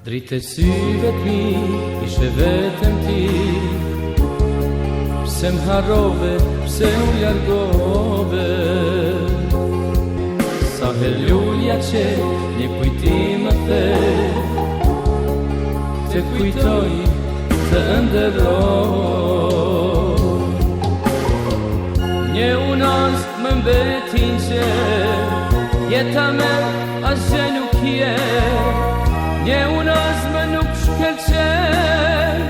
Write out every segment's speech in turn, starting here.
Dritë e syve t'mi ishe vetëm ti. Pse m'harrove, pse u largove? Sa her lulja që një kujtim më the, të kujtoj, të ndërroj. Një unaz më mbetin që jeta me asgjë nuk je. Një unaz më nuk shkëlqen,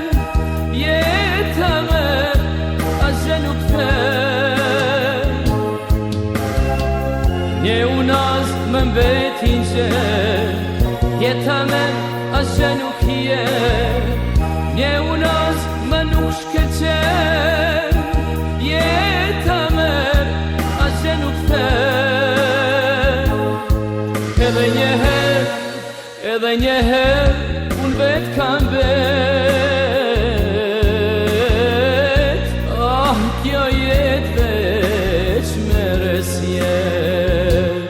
jeta me asgjë nuk the. Një unaz më mbetin që jeta me asgjë nuk je. Një unaz më nuk shkëlqen, jeta me asgjë nuk the. Edhe njëherë unë vetë kam vet. Kjo jetë veç me resjet.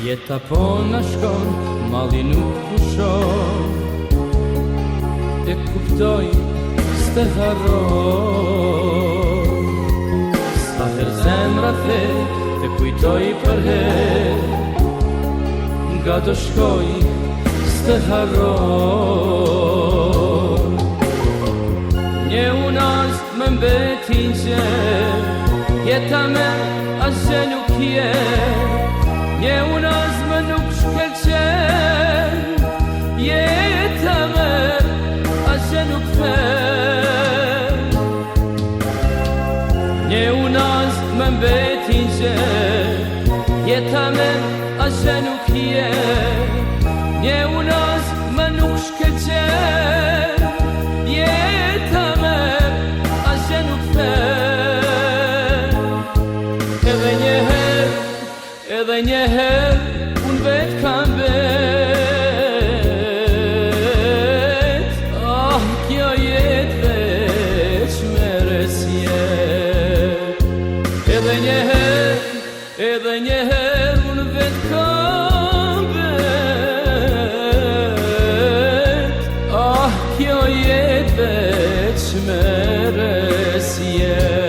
Jeta po në shkon, mali nuk pushon. E kuptoj, s'te harroj. Sa her zemra the, te kujtoj për her. Nga do shkoj, s'te harroj. Një unaz më mbetin që jeta me asgjë nuk je. Një unaz më nuk shkëlqen, jeta me asgjë nuk the. Një unaz më mbetin që jeta me asgjë nuk je. Një unaz më nuk shkëlqen, jeta me asgjë nuk the. Edhe njëherë unë vetë kam vet. Kjo jetë veç me resjet. Edhe njëherë unë vetë kam vet. Kjo jetë veç me resjet.